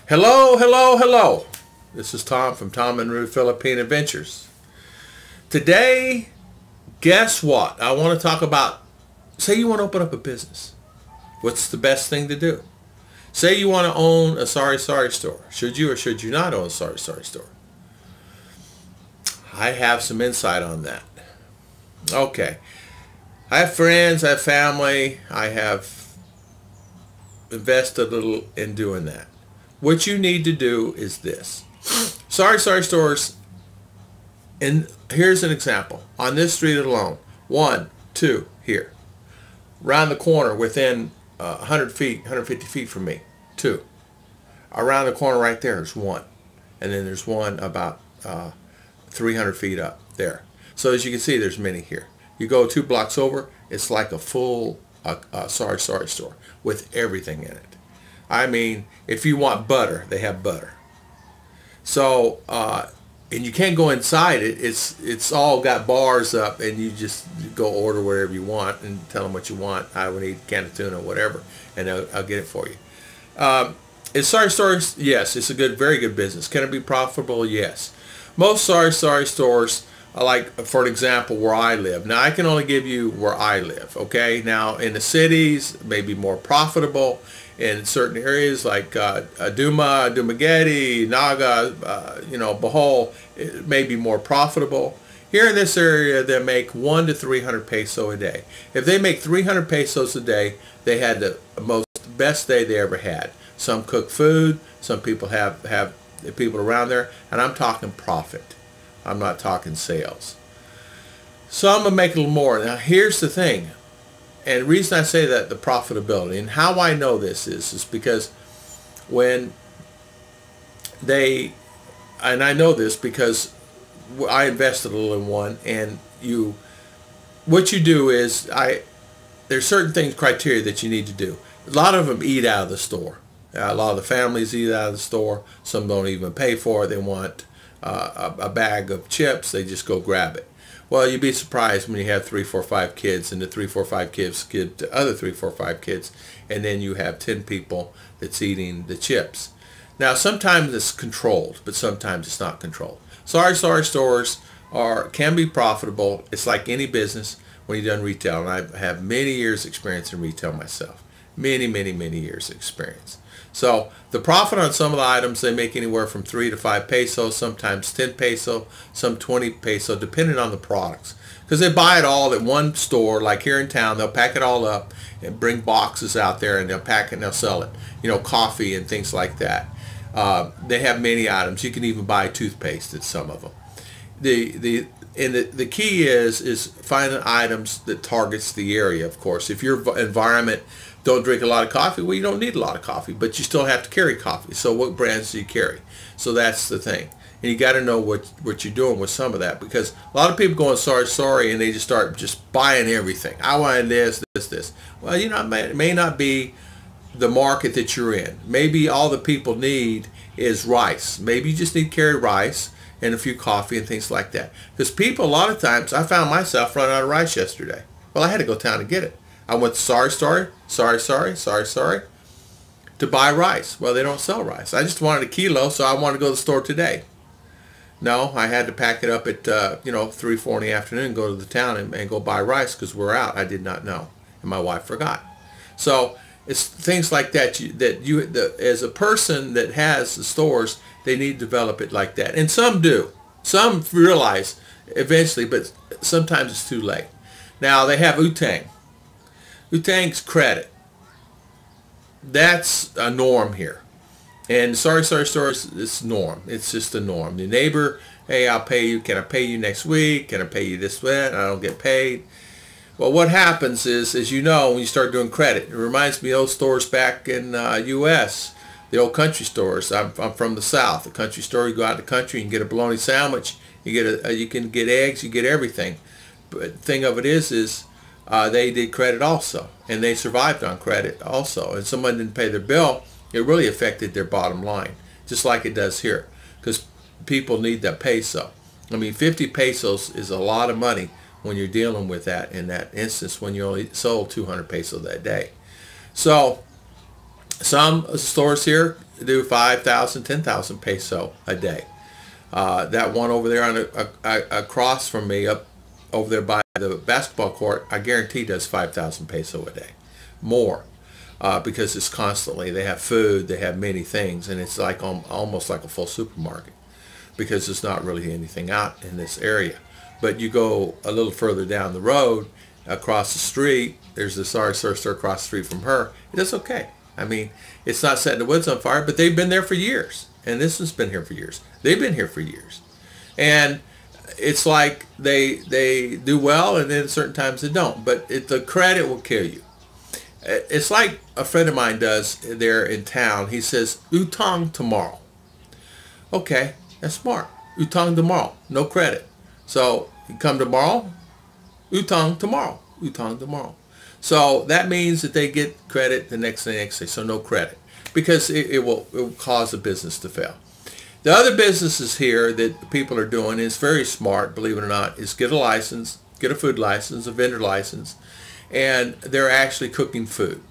Hello, hello, hello. This is Tom from Tom and Rue Filipina Adventures. Today, guess what? I want to talk about, say you want to open up a business. What's the best thing to do? Say you want to own a Sari Sari store. Should you or should you not own a Sari Sari store? I have some insight on that. Okay. I have friends, I have family, I have invested a little in doing that. What you need to do is this. Sari Sari stores, and here's an example. On this street alone, 1, 2, here. Around the corner within 100 feet, 150 feet from me, 2. Around the corner right there is 1. And then there's one about 300 feet up there. So as you can see, there's many here. You go 2 blocks over, it's like a full Sari Sari store with everything in it. I mean, if you want butter, they have butter. So, and you can't go inside it. It's all got bars up, and you just go order whatever you want and tell them what you want. I would need a can of tuna or whatever, and I'll get it for you. Is Sari stores? Yes, it's a good, very good business. Can it be profitable? Yes. Most Sari Sari stores, like for example, where I live. Now I can only give you where I live. Okay. Now in the cities, maybe more profitable. In certain areas like Duma, Dumaguete, Naga, Bohol, it may be more profitable. Here in this area, they make 100 to 300 peso a day. If they make 300 pesos a day, they had the best day they ever had. Some cook food, some people have people around there, and I'm talking profit. I'm not talking sales. Some will make a little more. Now here's the thing. And the reason I say that, the profitability, and how I know this is because when and I know this because I invested a little in one, and what you do is, there's certain things, criteria that you need to do. A lot of them eat out of the store. A lot of the families eat out of the store. Some don't even pay for it. They want a bag of chips. They just go grab it. Well, you'd be surprised when you have 3, 4, 5 kids, and the 3, 4, 5 kids give to other 3, 4, 5 kids, and then you have 10 people that's eating the chips. Now, sometimes it's controlled, but sometimes it's not controlled. Sari Sari stores can be profitable. It's like any business when you've done retail, and I have many years experience in retail myself. Many, many, many years experience. So the profit on some of the items, they make anywhere from 3 to 5 pesos, sometimes 10 peso, some 20 peso, depending on the products. Because they buy it all at one store, like here in town. They'll pack it all up and bring boxes out there, and they'll pack it and they'll sell it. You know, coffee and things like that. They have many items. You can even buy toothpaste at some of them. The key is finding items that targets the area, of course. If your environment don't drink a lot of coffee, well, you don't need a lot of coffee, but you still have to carry coffee. So what brands do you carry? So that's the thing. And you got to know what you're doing with some of that, because a lot of people go on Sari Sari and they just start buying everything. I want this. Well, it may not be the market that you're in. Maybe all the people need is rice. Maybe you just need to carry rice and a few coffee and things like that. Because people, a lot of times, I found myself running out of rice yesterday. Well, I had to go down and get it. I went to Sari Sari to buy rice. Well, they don't sell rice. I just wanted a kilo, so I wanted to go to the store today. No, I had to pack it up at 3, 4 in the afternoon, go to the town and go buy rice because we're out. I did not know, and my wife forgot. So it's things like that as a person that has the stores, they need to develop it like that. And some do. Some realize eventually, but sometimes it's too late. Now they have Utang. Utang's credit. That's a norm here. And Sari Sari stores, it's norm. It's just a norm. The neighbor, hey, I'll pay you. Can I pay you next week? Can I pay you this way? I don't get paid. Well, what happens is, as you know, when you start doing credit, it reminds me of those stores back in U.S., the old country stores. I'm from the South. The country store, you go out in the country and get a bologna sandwich. You can get eggs. You get everything. But the thing of it is they did credit also, and they survived on credit also. And someone didn't pay their bill, it really affected their bottom line, just like it does here, because people need that peso. I mean, 50 pesos is a lot of money when you're dealing with that in that instance when you only sold 200 pesos that day. So some stores here do 5,000, 10,000 peso a day. That one over there on across from me, up over there by the basketball court, I guarantee does 5,000 peso a day, more, because it's constantly, they have food, they have many things, and it's like almost like a full supermarket, because there's not really anything out in this area. But you go a little further down the road, across the street, there's the Sari Sari Store across the street from her. It does okay. I mean, it's not setting the woods on fire, but they've been there for years. And this one's been here for years. They've been here for years. And it's like they do well, and then certain times they don't. But the credit will kill you. It's like a friend of mine does there in town. He says, utang tomorrow. Okay, that's smart. Utang tomorrow. No credit. So you come tomorrow, utang tomorrow. Utang tomorrow. So that means that they get credit the next day, so no credit, because it will cause the business to fail. The other businesses here that people are doing is very smart, believe it or not, is get a license, get a food license, a vendor license, and they're actually cooking food.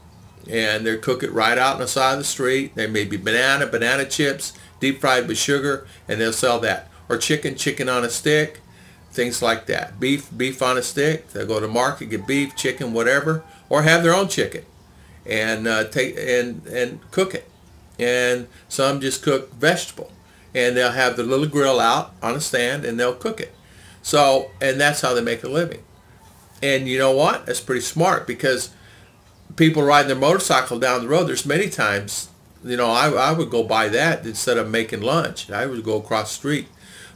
And they cook it right out on the side of the street. They may be banana chips, deep fried with sugar, and they'll sell that. Or chicken on a stick, things like that. Beef on a stick. They'll go to market, get beef, chicken, whatever, or have their own chicken and cook it. And some just cook vegetable, and they'll have the little grill out on a stand and they'll cook it. So, and that's how they make a living. And you know what? That's pretty smart, because people riding their motorcycle down the road, there's many times, you know, I would go buy that instead of making lunch. I would go across the street.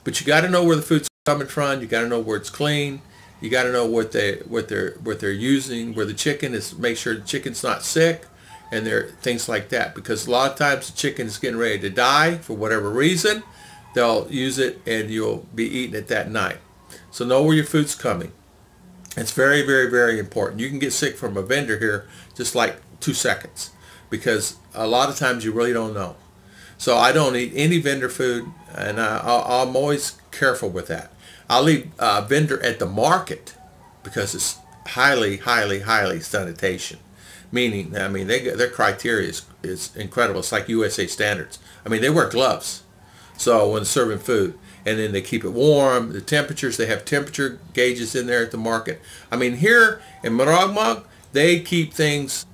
But you got to know where the food's coming from. You got to know where it's clean. You got to know what they're using, where the chicken is, make sure the chicken's not sick, and there things like that. Because a lot of times the chicken is getting ready to die for whatever reason. They'll use it and you'll be eating it that night. So know where your food's coming. It's very, very, very important. You can get sick from a vendor here just like 2 seconds, because a lot of times you really don't know. So I don't eat any vendor food, and I'm always careful with that. I'll eat vendor at the market, because it's highly, highly, highly sanitation. Meaning, I mean, their criteria is incredible. It's like USA standards. I mean, they wear gloves. So when serving food, and then they keep it warm, the temperatures, they have temperature gauges in there at the market. I mean, here in Maragmag, they keep things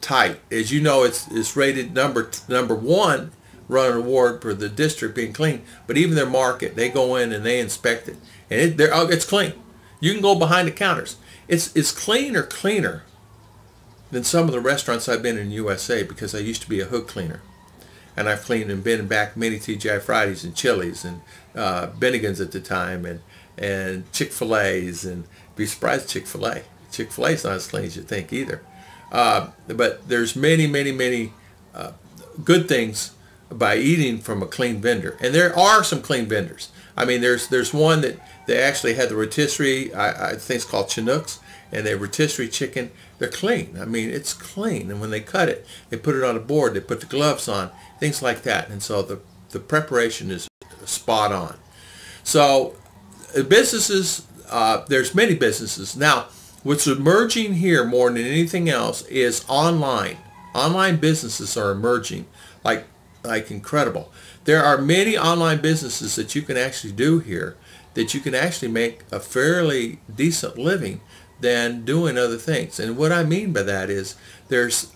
tight. As you know, it's rated number 1, run an award for the district being clean. But even their market, they go in and they inspect it, and it's clean. You can go behind the counters. It's cleaner than some of the restaurants I've been in USA, because I used to be a hood cleaner. And I've cleaned and been back many TGI Fridays and Chili's and Bennigan's at the time, and Chick-fil-A's, and be surprised at Chick-fil-A. Chick-fil-A's not as clean as you think either. But there's many, many, many good things by eating from a clean vendor. And there are some clean vendors. I mean, there's one that they actually had the rotisserie, I think it's called Chinooks, and they rotisserie chicken. They're clean. I mean, it's clean. And when they cut it, they put it on a board, they put the gloves on, things like that. And so the preparation is spot on. So businesses, there's many businesses. Now, what's emerging here more than anything else is online. Online businesses are emerging like incredible. There are many online businesses that you can actually do here, that you can actually make a fairly decent living than doing other things. And what I mean by that is there's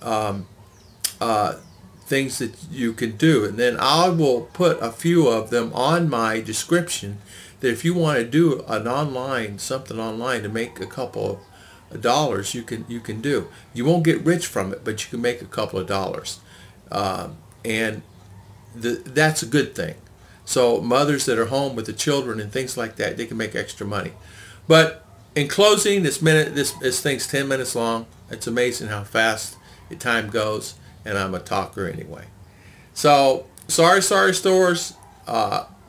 things that you can do, and then I will put a few of them on my description, that if you want to do something online to make a couple of dollars, you can do. You won't get rich from it, but you can make a couple of dollars, and that's a good thing. So mothers that are home with the children and things like that, they can make extra money. But in closing, this thing's 10 minutes long. It's amazing how fast the time goes, and I'm a talker anyway. So Sari Stores,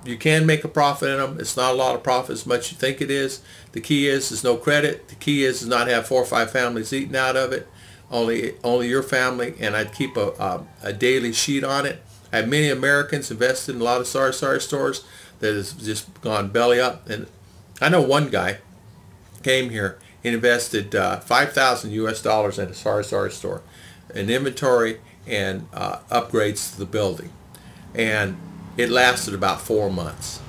you can make a profit in them. It's not a lot of profit as much as you think it is. The key is there's no credit. The key is not have 4 or 5 families eating out of it. Only your family, and I'd keep a daily sheet on it. I have many Americans invested in a lot of Sari Stores that has just gone belly up. And I know one guy came here and invested $5,000 US in a Sari Store, an inventory, and upgrades to the building. And it lasted about 4 months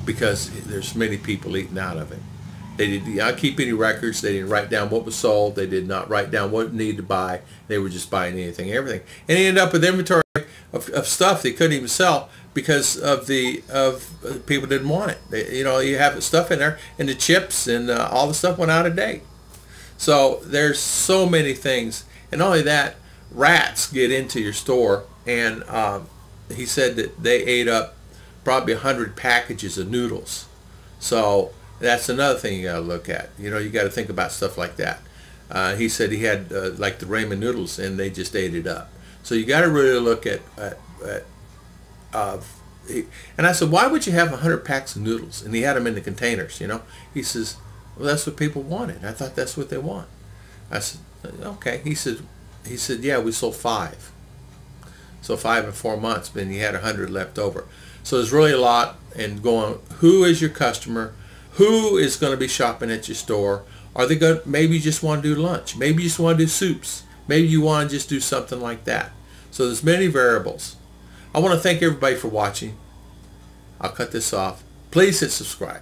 because there's many people eating out of it. They did not keep any records. They didn't write down what was sold. They did not write down what needed to buy. They were just buying anything, everything. And he ended up with inventory of stuff they couldn't even sell because of people didn't want it. You have stuff in there, and the chips and all the stuff went out of date. So there's so many things, and not only that, rats get into your store, and he said that they ate up probably 100 packages of noodles. So that's another thing you got to look at. You got to think about stuff like that. He said he had like the ramen noodles, and they just ate it up. So you got to really look at and I said, why would you have 100 packs of noodles? And he had them in the containers, He says, well, that's what people wanted. I thought that's what they want. I said, okay. He said, yeah, we sold 5. So 5 in 4 months, but he had 100 left over. So there's really a lot in going, who is your customer? Who is going to be shopping at your store? Are they going? Maybe you just want to do lunch. Maybe you just want to do soups. Maybe you want to just do something like that. So there's many variables. I want to thank everybody for watching. I'll cut this off. Please hit subscribe.